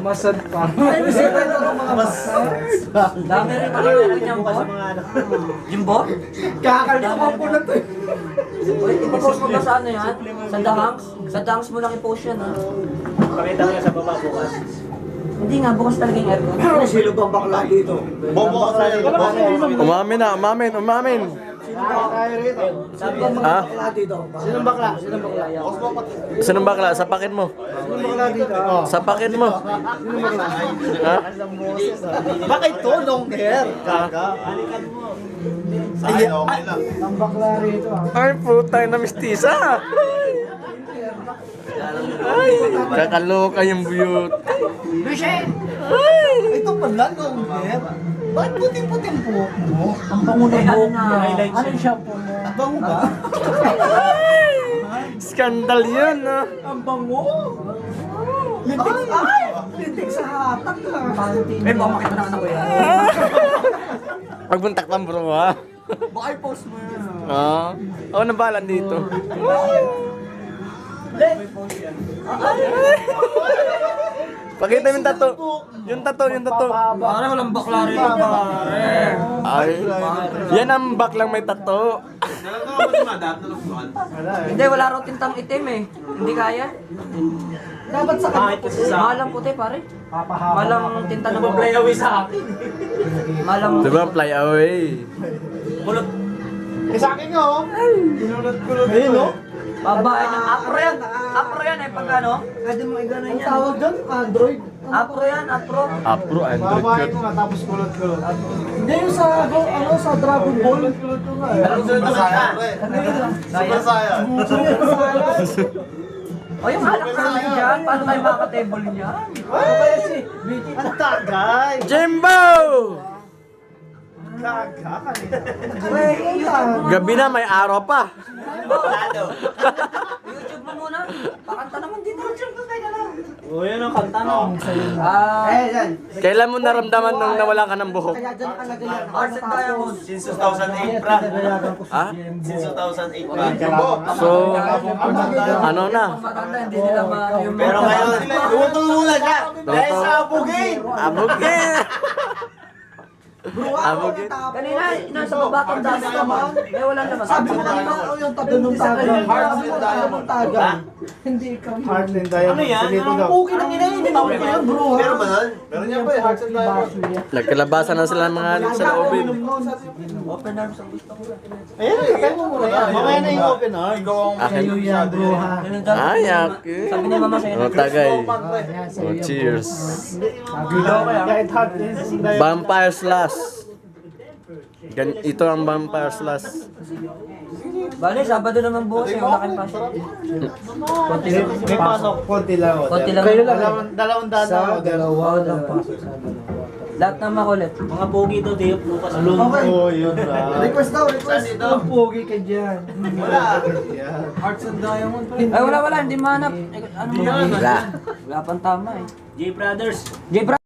Masad pa. Dami rin pala yung Jimbo. Jimbo? Kakalito mo po na to. Uy, ipopost mo ba sa ano yan? Sa Dangs? Sa Dangs mo lang i-post yan, ha? Pakita mo sa baba bukas. Hindi nga, bukas talaga yung aircon. Sino bang bakla dito? Bobo ka sa'yo. Umamin na, umamin, umamin. Sino bang kaya rito? Sino bang mga Ha? bakla dito? Sino bakla? Sino bakla? Sino bakla? Sapakin mo. Sino bakla dito? Sapakin mo. Sino bakla? Ha? Bakit to? Long hair? Kaka. Ay, okay lang. Ang bakla rito ah. Ay, putay na mistisa. Ay, kakaloka yung beauty. Ito pala long hair. Bakit puting-puting buhok mo? Ang bango ng Eh, ano buhok na? niya. Ano yung shampoo mo? Ang bango ba? Skandal yun, no? Ang bango! Lintik ay! Lintik sa hatak ah! Eh, baka makita na anak ko yan. Pagbuntak lang bro, ha? Baka i-post mo yan. Ah, ako na balan dito. Pakita mo yung tato. Yung tato, yung tato. Pare, walang bakla rin ito, pare. Ay, yan ang baklang may tato. Hindi, wala raw tintang itim eh. Hindi kaya. Dapat sa Kahit kasi sa Malang puti, pare. papahaba. Malang tinta ng play away sa akin. Malang Diba, fly away. Kulot. Eh sa akin nga oh! Pinulot-kulot ayun oh! babae na. Apro yan. Apro yan eh, pag ano. Pwede mo i-gano'n yan. Ang tawag dyan? Android? Apro yan, apro. Apro, Android Babae yun. ko nga tapos kulot-kulot. Hindi yung sa, ano, sa Dragon Ball. Kulot-kulot ko nga. Masaya, pre. Super saya. O yung halak namin dyan, paano tayo makaka-table niyan? Ano kaya si BT? Ang tagay! Jimbo! Gaga kanina. Gabi na, may araw pa. YouTube mo muna. Pakanta naman dito. O yan ang kanta no. Yan. Kailan mo naramdaman nung nawala ka ng buhok? Kaya dyan talaga yan. Arts and Diamonds. Since 2008, pra. Ha? Since 2008, pra. So, ano na? Maganda, hindi nila yung Pero ngayon, tutulungan siya. Dahil sa abugin. Abugin! Abugin? Kanina, nasa baba kang dami naman. Eh, wala naman. Sabi mo kanina, yung tabi nung taga. Sabi mo nung taga. Hindi ikaw yun. Heartland Diamond. Ano yan? Okay lang ina yun. Tinawag ko yan bro. Meron ba nun? Meron niya pa eh, Hearts and Diamonds. Nagkalabasan na sila mga sa loobin. Open arms ang gusto ko. Ayun, kapay mo muna yan. Mamaya na yung open arms. Ikaw ang Akin. Yan bro ha. Ay, okay. Sabi ni mama sa'yo. Oh, tagay. Oh, cheers. Kahit Heartland Diamond. Vampire Slash. Ito ang Vampire Slash. Bale, Sabado naman bukas eh. Wala kayong pasok. Konti lang. May pasok. Konti lang. Konti lang. Kayo lang. Dalawang dano. Dalawa. Walang pasok sa dalawa. Lahat ng makulit. Mga pogi to, Deo, bukas. Okay. Oh, yun ba? Request daw, request. Ang pogi ka dyan. Wala. Hearts and Diamond. Ay, wala, hindi manap. Eh, ano mo? Wala. Wala pang tama eh. J Brothers. J.